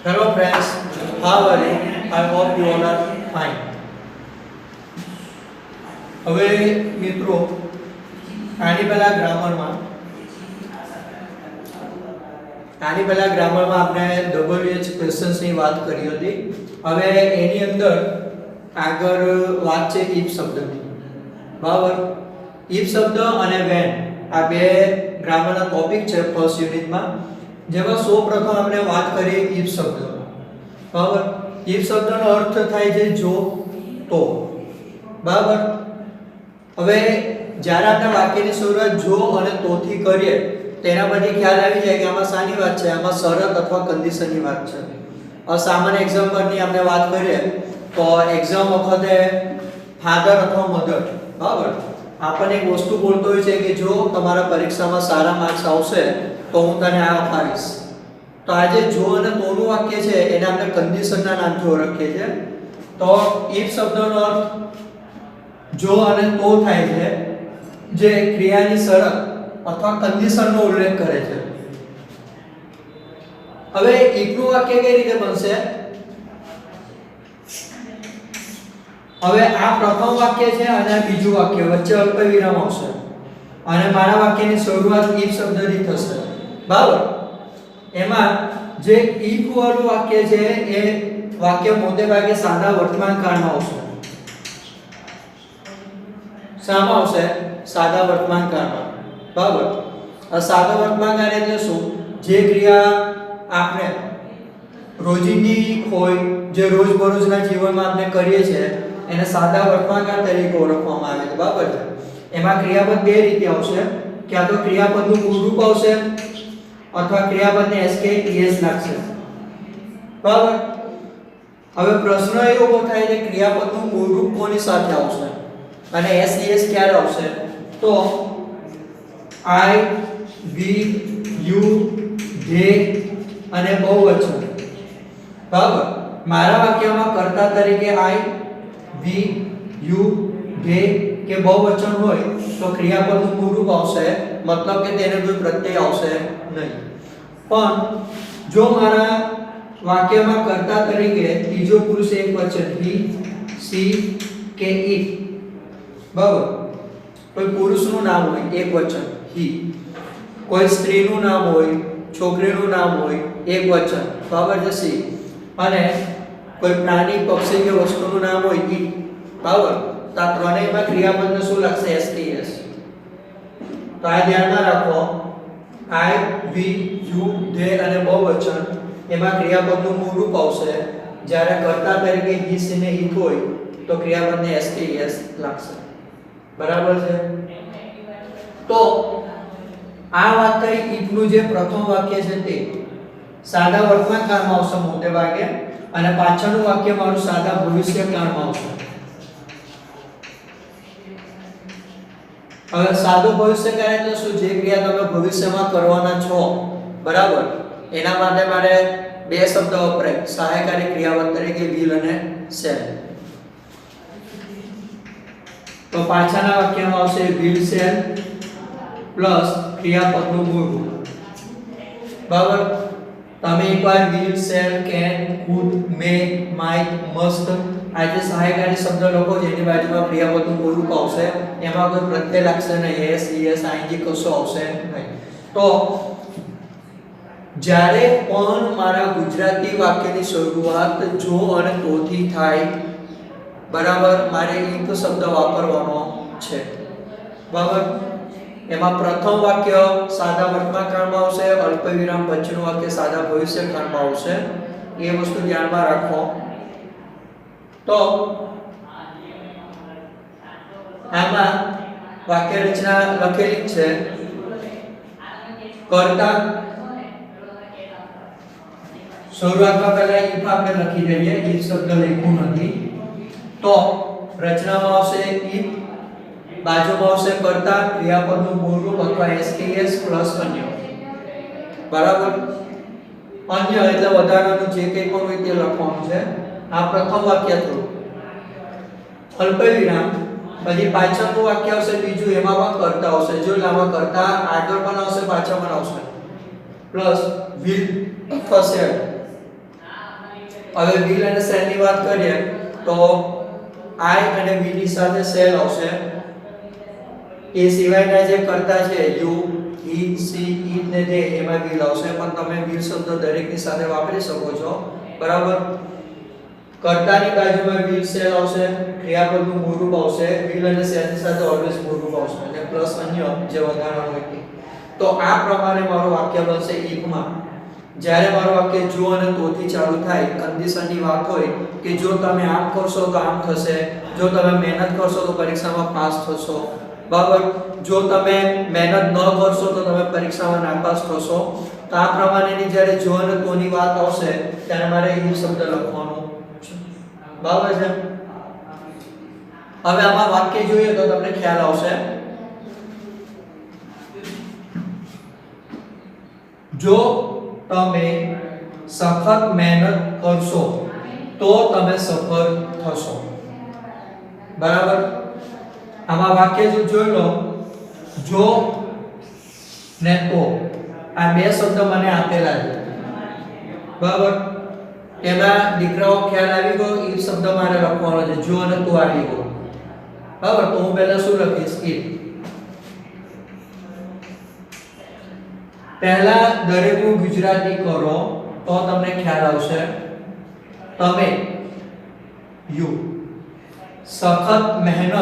Hello friends, how are you? I hope you all are fine. હવે મિત્રો આની પહેલા ગ્રામરમાં આપણે WH ક્વેશ્ચન્સ ની વાત કરી હતી. હવે એની અંદર આગળ વાત છે if શબ્દની. બરાબર? if શબ્દ અને when આ બે ગ્રામરના ટોપિક છે ફર્સ્ટ યુનિટમાં. જેમાં સૌપ્રથમ આપણે વાત કરીએ if શબ્દ. બરાબર? if શબ્દનો અર્થ થાય છે જો તો. બરાબર? હવે જ્યારે આપણે વાક્યની શરૂઆત જો અને તો થી કરીએ તેના પછી ખ્યાલ આવી જાય કે આમાં શાની વાત છે, આમાં શરત અથવા કન્ડિશનની વાત છે. સામાન્ય એક્ઝામ્પલની આપણે વાત કરીએ તો એક્ઝામ વખતે ફાધર અથવા મધર, બરાબર, આપણને એક વસ્તુ બોલતો હોય છે કે જો તમારા પરીક્ષામાં સારા માર્ક્સ આવશે તો હું તને આ અપાવીશ. તો આ જે જો અને તોનું વાક્ય છે એને આપણે કન્ડિશનના નામથી ઓળખીએ છીએ. તો if શબ્દનો અર્થ જો અને તો થાય છે જે ક્રિયાની શરત અથવા કન્ડિશનનો ઉલ્લેખ કરે છે. હવે if નું વાક્ય કઈ રીતે બનશે? હવે આ પ્રથમ વાક્ય છે અને આ બીજું વાક્ય, વચ્ચે અલ્પવિરામ આવશે અને મારા વાક્યની શરૂઆત if શબ્દથી થશે. બરાબર? એમાં જે if વાળું વાક્ય છે એ વાક્ય મોટે ભાગે સાદા વર્તમાન કાળમાં આવશે. શામાં આવશે? સાદા વર્તમાન કાળમાં. બરાબર? આ સાદા વર્તમાન કાળ એટલે શું? જે ક્રિયા આપણે રોજિંદી હોય, જે રોજબરોજના જીવનમાં આપણે કરીએ છીએ એને સાદા વર્તમાન કાળ તરીકે ઓળખવામાં આવે છે. બરાબર છે? એમાં ક્રિયાપદ બે રીતે આવશે. ક્યાં તો ક્રિયાપદનું મૂળ રૂપ આવશે અથવા ક્રિયાપદને SK ES લાગશે. બરાબર? હવે પ્રશ્ન એ ઉભો થાય કે ક્રિયાપદનું મૂળ રૂપ કોની સાથે આવશે અને SES ક્યારે આવશે? તો I, we, you, they અને બહુવચન. બરાબર? મારા વાક્યમાં કર્તા તરીકે I, we, you, they કે બહુવચન હોય તો ક્રિયાપદનું મૂળ રૂપ આવશે, મતલબ કે તેને કોઈ પ્રત્યય આવશે નહીં. પણ જો મારા વાક્યમાં કર્તા તરીકે ત્રીજો પુરુષ એકવચન he, she કે it, બરાબર, કોઈ પુરુષનું નામ હોય એકવચન he, કોઈ સ્ત્રીનું નામ હોય, છોકરીનું નામ હોય એકવચન, બરાબર છે, she, અને કોઈ પ્રાણી, પક્ષી કે વસ્તુનું નામ હોય it, બરાબર, તો આ ત્રણેયમાં ક્રિયાપદને શું લાગશે? STS. તો આ ધ્યાનમાં રાખો, I, we, you, they અને બહુવચન એમાં ક્રિયાપદનું મૂળ રૂપ આવશે. જ્યારે કર્તા તરીકે he, she ને it હોય તો ક્રિયાપદને STS લાગશે. બરાબર છે? તો આ વાત થઈ if નું જે પ્રથમ વાક્ય છે તે સાદા વર્તમાન કાળમાં આવશે મોટે ભાગે અને પાછળનું વાક્ય મારું સાદા ભવિષ્ય કાળમાં આવશે. હવે સાદું ભવિષ્યકાળ એટલે શું? જે ક્રિયા તમે ભવિષ્યમાં કરવાના છો, બરાબર, એના માટે મારે બે શબ્દ વપરાય સહાયકારી ક્રિયાપદ તરીકે will અને shall. તો પાછળના વાક્યમાં આવશે will shall પ્લસ ક્રિયાપદનું મૂળ રૂપ. બરાબર? તમે એકવાર will shall can could may might must આ જે સહાયકારી શબ્દ લખો જેની બાજુમાં ક્રિયાપદનું મૂળ રૂપ આવશે એમાં કોઈ પ્રત્યય લાગશે નહીં, s es ing કશું આવશે નહીં. તો જ્યારે પણ મારા ગુજરાતી વાક્યની શરૂઆત જો અને તો થી થાય, બરાબર, મારે if શબ્દ વાપરવાનો છે. બરાબર? એમાં પ્રથમ વાક્ય સાદા વર્તમાન કાળમાં આવશે, અલ્પવિરામ પછીનું વાક્ય સાદા ભવિષ્ય કાળમાં આવશે. એ વસ્તુ ધ્યાનમાં રાખો. તો આમાં વાક્ય રચના લખેલી છે. કર્તા શરૂઆતમાં પહેલા if આપણે લખી દઈએ, if શબ્દ લખ્યું નથી. તો રચનામાં આવશે if, બાજુમાં આવશે કર્તા, ક્રિયાપદનું મૂળ રૂપ અથવા SKS પ્લસ અન્ય. બરાબર? અન્ય એટલે વધારાનું જે કંઈ પણ હોય તે લખવાનું છે. આ પ્રથમ વાક્ય થયું. અલ્પવિરામ પછી પાછળનું વાક્ય આવશે બીજું, એમાં પણ કર્તા આવશે. જો આમાં કર્તા આગળ પણ આવશે, પાછળ પણ આવશે, પ્લસ will અથવા shall. હવે વ્હીલ અને સેલ ની વાત કરીએ તો I અને V ની સાથે સેલ આવશે એ સિવાયના જે કરતા છે U E C E ને D એમાં વ્હીલ આવશે પણ તમે વ્હીલ શબ્દ દરેકની સાથે વાપરી શકો છો બરાબર કર્તાની બાજુમાં વ્હીલ સેલ આવશે ક્રિયાપદનું મૂળ રૂપ આવશે વ્હીલ અને સેલની સાથે ઓલવેઝ મૂળ રૂપ આવશે અને પ્લસ અન્ય જે વધારાનું હોય તે તો આ પ્રમાણે મારું વાક્ય બનશે if માં જ્યારે મારું વાક્ય જો અને તોથી ચાલુ થાય કન્ડિશનની વાત હોય કે જો તમે આમ કરશો તો આમ થશે જો તમે મહેનત કરશો તો પરીક્ષામાં પાસ થશો બરાબર જો તમે મહેનત ન કરશો તો તમે પરીક્ષામાં નાપાસ થશો તો આ પ્રમાણેની જ્યારે જો અને તોની વાત આવશે ત્યારે મારે if શબ્દ લખવાનો છે બરાબર છે હવે આમાં વાક્ય જોઈએ તો તમને ખ્યાલ આવશે જો તમે સખત મહેનત કરશો તો તમે સફળ થશો બરાબર આમાં વાક્ય જો જોઈ લો જો ને તો આ બે શબ્દ મને આપેલા છે બરાબર એમાં દીકરાઓ ખ્યાલ આવી ગયો if શબ્દ મારે લખવાનો છે જો અને તો આવી ગયો બરાબર તો હું પહેલા શું લખીશ if પહેલા દરેકનું ગુજરાતી કરો તો તમને ખ્યાલ આવશે તમે યુ સખત મહેનત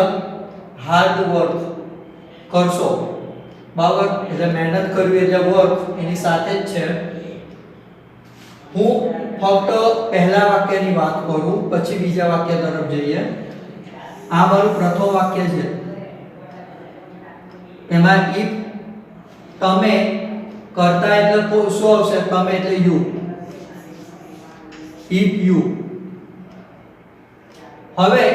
હાર્ડ વર્ક કરશો બરાબર એટલે મહેનત કરવી એટલે વર્ક એની સાથે જ છે હું ફક્ત પહેલા વાક્યની વાત કરું પછી બીજા વાક્ય તરફ જઈએ આ મારું પ્રથમ વાક્ય છે એમાં if તમે કરતા એટલે શું આવશે તમે એટલે યુ if you હવે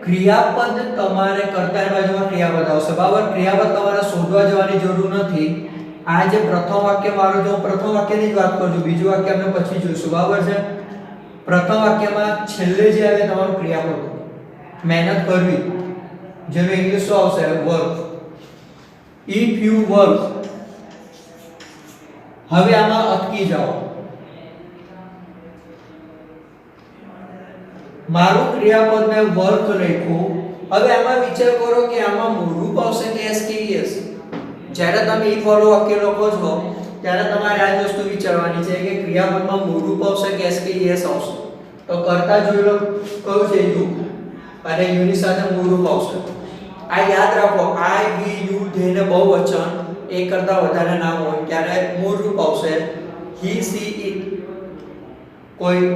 ક્રિયાપદ તમારે કરતાની બાજુમાં ક્રિયાપદ આવશે બરાબર ક્રિયાપદ તમારે શોધવા જવાની જરૂર નથી આ જે પ્રથમ વાક્ય મારું જો પ્રથમ વાક્યની જ વાત કરું છું બીજું વાક્ય આપણે પછી જોઈશું બરાબર છે પ્રથમ વાક્યમાં છેલ્લે જે આવે તમારું ક્રિયાપદ મહેનત કરવી જેનું ઇંગ્લિશ શું આવશે વર્ક if you work હવે આમાં અટકી જાઓ મારું ક્રિયાપદ મેં વર્ક લખ્યું હવે આમાં વિચાર કરો કે આમાં મૂળરૂપ આવશે કે એસકેએસ જ્યારે તમે if વાળું વાક્ય લખો છો ત્યારે તમારે આ વસ્તુ વિચારવાની છે કે ક્રિયાપદમાં મૂળરૂપ આવશે કે એસકેએસ આવશે તો કરતા જોઈ લો કયું છે યુ અને યુ ની સાથે મૂળરૂપ આવશે આ યાદ રાખો I we you they ને બહુવચન એક કરતા વધારે નામ હોય ત્યારે મૂળ રૂપ આવશે he she it કોઈ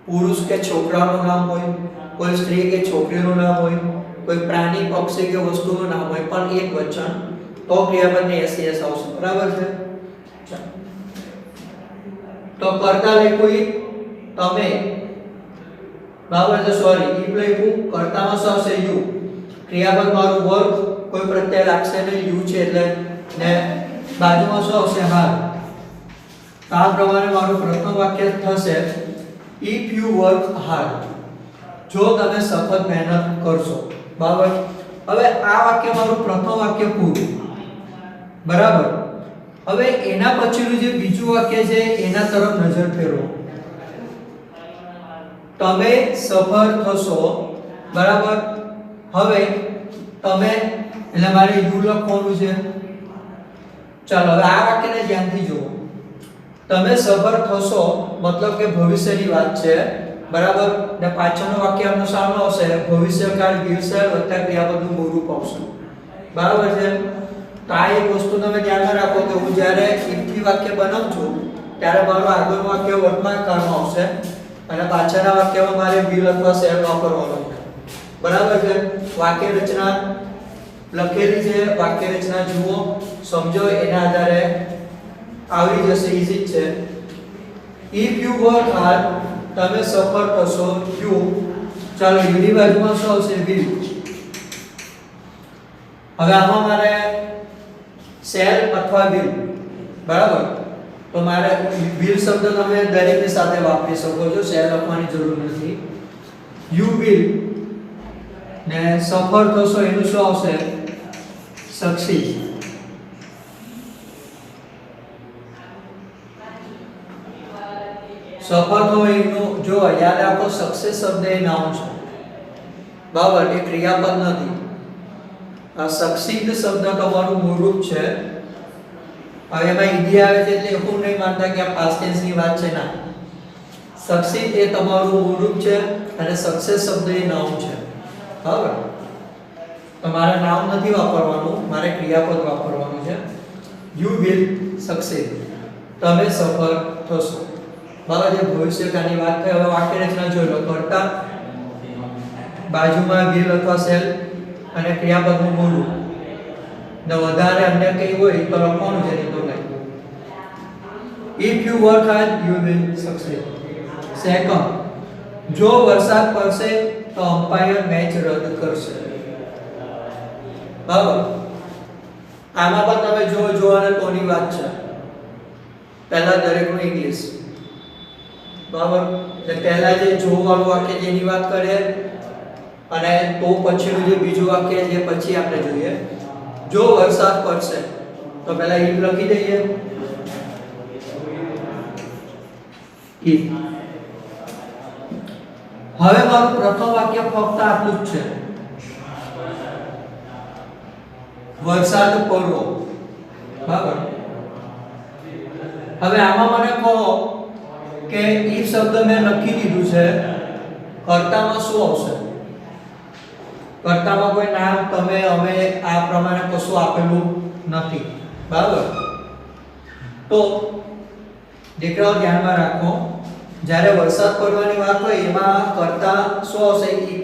પુરુષ કે છોકરાનું નામ હોય કોઈ સ્ત્રી કે છોકરીનું નામ હોય કોઈ પ્રાણી પક્ષી કે વસ્તુનું નામ હોય પણ એક વચન તો ક્રિયાપદને એસ આવશે બરાબર છે તો કરતા લખ્યું તમે બરાબર છે સોરી if લખ્યું કરતામાં શું આવશે યુ ક્રિયાપદ મારું વર્ક કોઈ પ્રત્યય લાગશે ને યુ છે એટલે ને બાજુમાં શું આવશે હાર તો આ પ્રમાણે મારું પ્રથમ વાક્ય થશે if you work hard જો તમે સખત મહેનત કરશો બરાબર હવે આ વાક્ય મારું પ્રથમ વાક્ય પૂરું બરાબર હવે એના પછીનું જે બીજું વાક્ય છે એના તરફ નજર ફેરવો તમે સફળ થશો બરાબર હવે તમે એટલે મારે યુ લખવાનું છે ચાલો હવે આ વાક્યને ધ્યાનથી જુઓ તમે સફળ થશો મતલબ કે ભવિષ્યની વાત છે બરાબર ને પાછળનું વાક્ય આપણું સામે આવશે ભવિષ્યકાળ ગીરશે વત્તા ક્રિયાપદનું મૂળ રૂપ આવશે બરાબર છે તો આ એક વસ્તુ તમે ધ્યાનમાં રાખો કે હું જ્યારે if થી વાક્ય બનાવું છું ત્યારે મારું આગળનું વાક્ય વર્તમાન કાળમાં આવશે અને પાછળના વાક્યમાં મારે will અથવા shall વાપરવાનો છે બરાબર છે વાક્ય રચના લખેલી છે વાક્ય રચના જુઓ સમજો એના આધારે આવડી જશે ઈઝી છે if you work hard તમે સફળ થશો you ચાલો યુ ની બાજુમાં શું આવશે will હવે આમાં મારે shall અથવા will બરાબર તો મારે will શબ્દ તમે દરેકની સાથે વાપરી શકો છો shall લખવાની જરૂર નથી you will ને સફળ થશો એનું શું આવશે succeed સફળ થવું એનું જો યાદ રાખો સક્સેસ શબ્દ એ નાઉન છે બરાબર એ ક્રિયાપદ નથી આ સક્સીડ શબ્દ તમારું મૂળરૂપ છે હવે એમાં ઈડી આવે છે એટલે એવું નહીં માનતા કે આ પાસ્ટ ટેન્સ ની વાત છે ના સક્સીડ એ તમારું મૂળરૂપ છે અને સક્સેસ શબ્દ એ નાઉન છે બરાબર તમારે નાઉન નથી વાપરવાનું મારે ક્રિયાપદ વાપરવાનું છે યુ વિલ સક્સીડ તમે સફળ થશો બરાબર જે ભવિષ્યકાળની વાત કરી હવે વાક્ય રચના જોઈ લો કર્તા બાજુમાં વિલ અથવા શેલ અને ક્રિયાપદનું મૂળરૂપ ને વધારે અન્ય કંઈ હોય તો લખવાનું છે નહીં તો નહીં if you work hard you will succeed second જો વરસાદ પડશે તો અમ્પાયર મેચ રદ કરશે બરાબર આમાં પણ તમે જો અને તોની વાત છે પહેલા દરેકનું ઇંગ્લિશ બરાબર એટલે પહેલા જે જો વાળું વાક્ય જેની વાત કરે અને તો પછીનું જે બીજું વાક્ય જે પછી આપણે જોઈએ જો વરસાદ પડશે તો પહેલા if લખી દઈએ if હવે મારું પ્રથમ વાક્ય ફક્ત આટલું જ છે વરસાદ પડવો બરાબર હવે આમાં મને કહો કે if શબ્દ મેં લખી દીધું છે કર્તામાં શું આવશે કર્તામાં કોઈ નામ તમે અમે આ પ્રમાણે કશું આપેલું નથી બરાબર તો દીકરાઓ ધ્યાનમાં રાખો જ્યારે વરસાદ પડવાની વાત હોય એમાં કર્તા શું આવશે if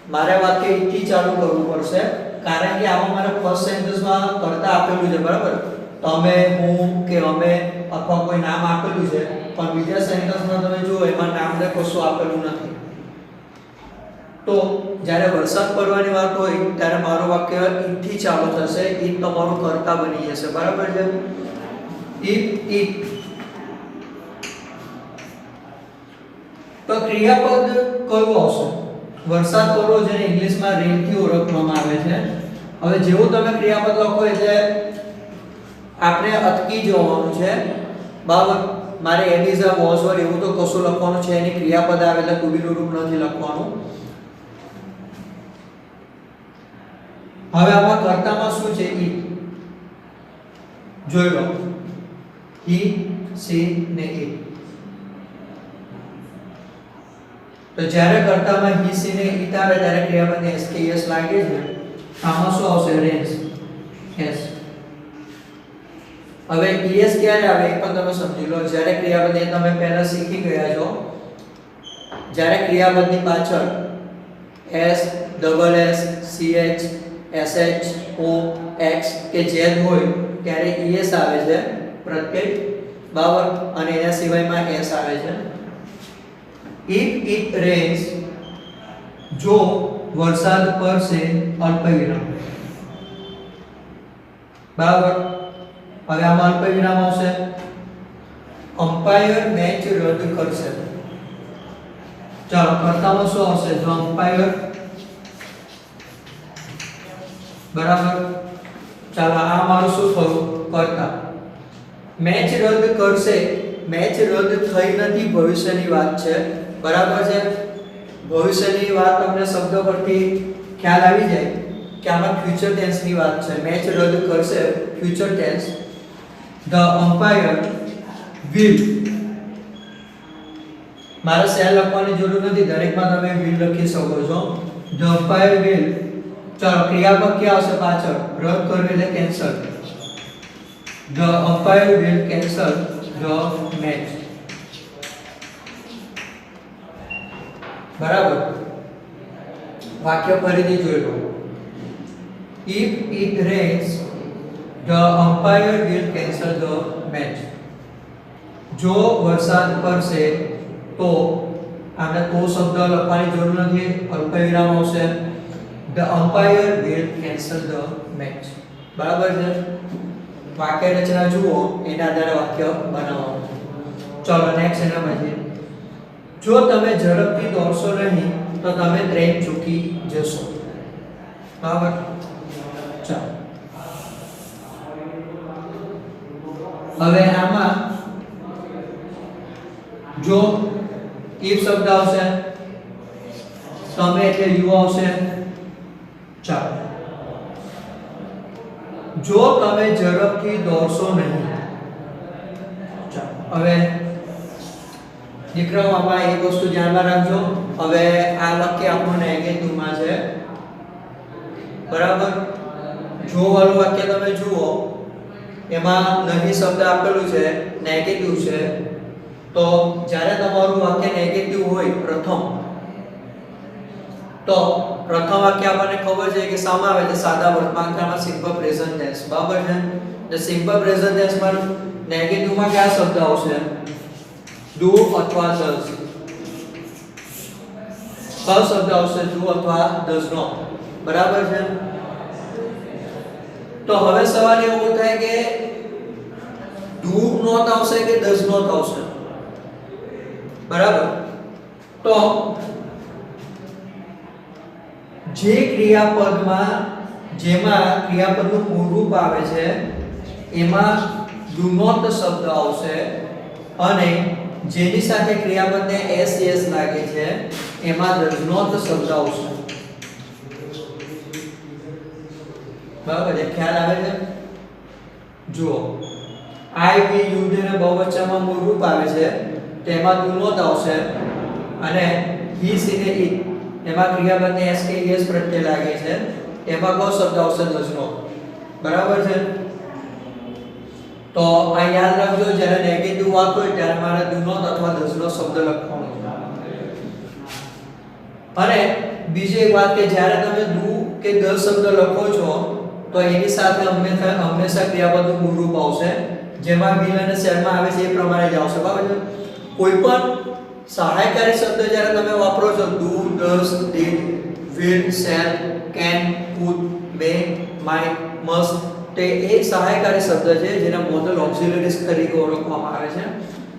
મારે વાક્ય if થી ચાલુ કરવું પડશે કારણ કે આમાં મારે ફર્સ્ટ સેન્ટેન્સમાં કર્તા આપેલું છે બરાબર તમે હું કે અમે અથવા કોઈ નામ આપેલું છે પણ બીજા સેન્ટેન્સમાં તમે જુઓ એમાં નામને કશું આપેલું નથી તો જ્યારે વરસાદ પડવાની વાત હોય ત્યારે મારું વાક્ય if થી ચાલુ થશે if તમારું કર્તા બની જશે બરાબર છે if it તો ક્રિયાપદ કયું આવશે વરસાદ પડવો જેને ઇંગ્લિશમાં રેન થી ઓળખવામાં આવે છે હવે જેવું તમે ક્રિયાપદ લખો એટલે આપણે અટકી જવાનું છે બરાબર મારે એમ ઇઝ અ વોઝ ઓર એવું તો કશું લખવાનું છે એની ક્રિયાપદ આવે એટલે ટુ બી નું રૂપ નથી લખવાનું હવે આમાં કર્તામાં શું છે ઈ જોઈ લો he she ને it તો જ્યારે કર્તામાં he she ને it આવે ત્યારે ક્રિયાપદને s લાગે છે આમાં શું આવશે રેન્સ s હવે es ક્યારે આવે એ પણ તમે સમજી લો જ્યારે ક્રિયાપદને તમે પહેલા શીખી ગયા છો જ્યારે ક્રિયાપદની પાછળ s double s ch sh o x કે z હોય ત્યારે es આવે છે પ્રત્યય બરાબર અને એના સિવાયમાં s આવે છે if it rains જો વરસાદ પડશે અલ્પવિરામ બરાબર હવે આમાં અલ્પવિરામ આવશે અમ્પાયર મેચ રદ કરશે ચાલો કર્તામાં શું આવશે જો અમ્પાયર બરાબર ચાલો આ મારું શું થયું કર્તા મેચ રદ કરશે મેચ રદ થઈ નથી ભવિષ્યની વાત છે બરાબર છે ભવિષ્યની વાત તમને શબ્દ પરથી ખ્યાલ આવી જાય કે આમાં ફ્યુચર ટેન્સ ની વાત છે મેચ રદ કરશે future tense the umpire will મારે સેલ લખવાની જરૂર નથી દરેકમાં તમે વિલ લખી શકો છો ધ અમ્પાયર વિલ ચાલો ક્રિયાપદ ક્યાં આવશે પાછળ રદ કરવું એટલે cancel the umpire will cancel the match બરાબર વાક્ય ફરીથી જોઈ લો if it rains the umpire will cancel the match જો વરસાદ પડશે તો આને તો શબ્દ લખવાની જરૂર નથી અલ્પવિરામ આવશે the umpire will cancel the match બરાબર છે વાક્ય રચના જુઓ એના આધારે વાક્ય બનાવો ચલો નેક્સ્ટ એના પછી જો તમે ઝડપથી દોડશો નહીં તો તમે ટ્રેન ચૂકી જશો બરાબર ચાલો હવે આમાં જો if શબ્દ આવશે તમે એટલે યુ આવશે ચાલો જો તમે ઝડપથી દોડશો નહીં ચાલો હવે દીકરાઓ આમાં એક વસ્તુ ધ્યાનમાં રાખજો હવે આ વાક્ય આપણું નેગેટિવ માં છે બરાબર જો વાળું વાક્ય તમે જુઓ એમાં નહીં શબ્દ આપેલું છે નેગેટિવ છે તો જ્યારે તમારું વાક્ય નેગેટિવ હોય પ્રથમ વાક્ય આપણને ખબર છે કે સામે આવે છે સાદા વર્તમાનકાળમાં સિમ્પલ પ્રેઝન્ટ ટેન્સ બરાબર છે તો સિમ્પલ પ્રેઝન્ટ ટેન્સ માં નેગેટિવ માં કયા શબ્દ આવશે do અથવા does કયો શબ્દ આવશે do અથવા does not બરાબર છે તો હવે સવાલ એવો થાય કે do not આવશે કે does not આવશે બરાબર તો જે ક્રિયાપદમાં જેમાં ક્રિયાપદનું મૂળ રૂપ આવે છે એમાં do not શબ્દ આવશે અને જેની સાથે ક્રિયાપદને s લાગે છે એમાં does not શબ્દ આવશે બરાબર છે ખ્યાલ આવે છે જુઓ I we you જેને બહુવચનમાં મૂળ રૂપ આવે છે તેમાં do not આવશે અને he she ને it એમાં ક્રિયાપદને s પ્રત્યય લાગે છે એમાં કયો શબ્દ આવશે does not બરાબર છે તો આ યાદ રાખજો જ્યારે નેગેટિવ વાત હોય ત્યારે મારે do not અથવા does not શબ્દ લખવાનો અને બીજી એક વાત કે જ્યારે તમે do કે does શબ્દ લખો છો તો એની સાથે હંમેશા ક્રિયાપદનું મૂળ રૂપ આવશે જેમાં will અને shall માં આવે છે એ પ્રમાણે જ આવશે બરાબર છે કોઈ પણ સહાયકારી શબ્દ જ્યારે તમે વાપરો છો do does did will shall can could may might must તે એક સહાયકારી શબ્દ છે જેને મોડલ ઓક્સિલરીઝ તરીકે ઓળખવામાં આવે છે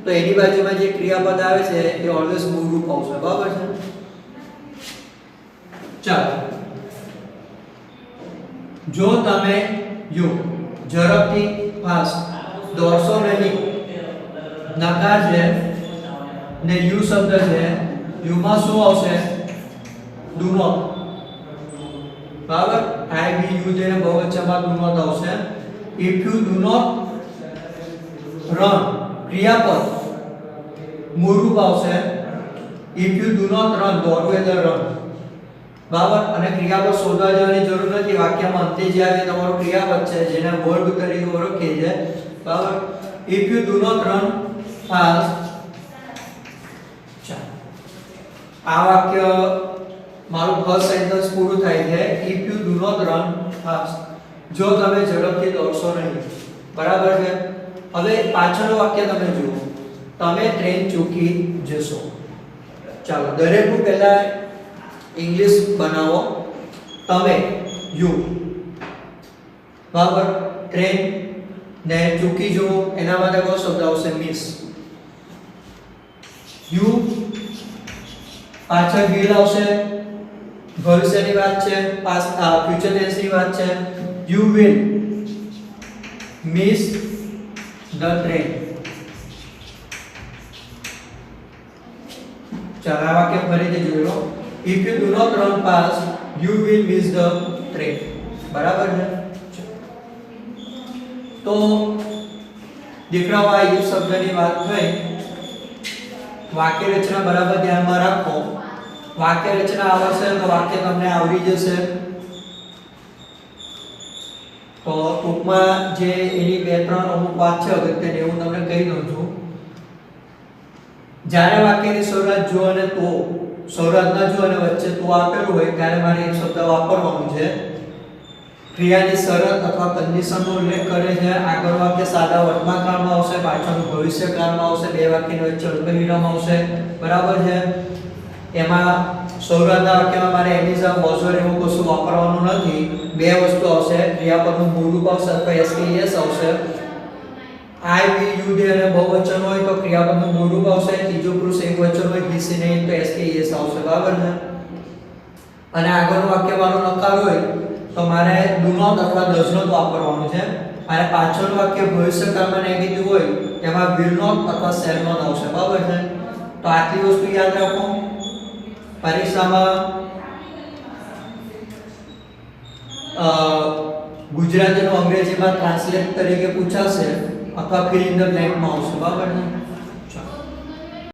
તો એની બાજુમાં જે ક્રિયાપદ આવે છે એ ઓલવેઝ મૂળ રૂપ આવશે બરાબર છે ચાલો જો તમે યુ ઝડપથી ફાસ્ટ દોડશો નહીં નકાર છે ને યુ શબ્દ છે યુ માં શું આવશે do not બરાબર I we you જેને બહુવચનમાં do not આવશે if you do not run ક્રિયાપદ મૂળ રૂપ આવશે if you do not run દોડવું એટલે run બરાબર અને ક્રિયાપદ શોધવા જવાની જરૂર નથી વાક્યમાં અંતે જે આવે તમારું ક્રિયાપદ છે જેને વર્બ તરીકે ઓળખીએ છે બરાબર if you do not run fast આ વાક્ય મારું ફર્સ્ટ સેન્ટેન્સ પૂરું થાય છે if you do not run fast જો તમે ઝડપથી દોડશો નહીં બરાબર છે હવે પાછળનું વાક્ય તમે જુઓ તમે ટ્રેન ચૂકી જશો ચાલો દરેકનું પહેલા ઇંગ્લિશ બનાવો તમે યુ બરાબર ટ્રેન ને ચૂકી જો એના માટે કયો શબ્દ આવશે મિસ યુ પાછળ will આવશે ભવિષ્યની વાત છે ફ્યુચર ટેન્સની વાત છે you will miss the train ચાલો આ વાક્ય ફરીથી જોઈ લો if you do not run fast you will miss the train બરાબર છે તો દીકરાઓ આ યુ શબ્દની વાત થઈ વાક્ય રચના બરાબર ધ્યાનમાં રાખો વાક્ય રચના આવશે તો વાક્ય તમને આવડી જશે તો ટૂંકમાં જે એની બે ત્રણ અમુક વાત છે અગત્યની હું તમને કહી દઉં છું જ્યારે વાક્યની શરૂઆત જો અને તો શરૂઆત ન જો અને વચ્ચે તો આપેલું હોય ત્યારે મારે એક શબ્દ વાપરવાનું છે ક્રિયાની શરત અથવા કન્ડિશનનો ઉલ્લેખ કરે છે આગળ વાક્ય સાદા વર્તમાનકાળમાં આવશે પાછળનું ભવિષ્યકાળમાં આવશે બે વાક્યની વચ્ચે અલ્પવિરામ આવશે બરાબર છે એમાં શરૂઆતના વાક્યમાં મારે એમિઝા વોઝર એવું કશું વાપરવાનું નથી બે વસ્તુ આવશે ક્રિયાપદનું મૂળ રૂપ આવશે અથવા SKES આવશે I we you they અને બહુવચન હોય તો ક્રિયાપદનું મૂળ રૂપ આવશે ત્રીજો પુરુષ એકવચન હોય he she they તો SKES આવશે બરાબર છે અને આગળનું વાક્ય મારું નકાર હોય તો મારે do not અથવા does not વાપરવાનું છે અને પાછળનું વાક્ય ભવિષ્યકાળમાં નેગેટિવ હોય એમાં will not અથવા shall not આવશે બરાબર છે તો આટલી વસ્તુ યાદ રાખો. પરીક્ષામાં ગુજરાતીનો અંગ્રેજીમાં ટ્રાન્સલેટ તરીકે પૂછાશે અથવા ફિલ ઇન ધ બ્લેન્કમાં આવશે, બરાબર ને?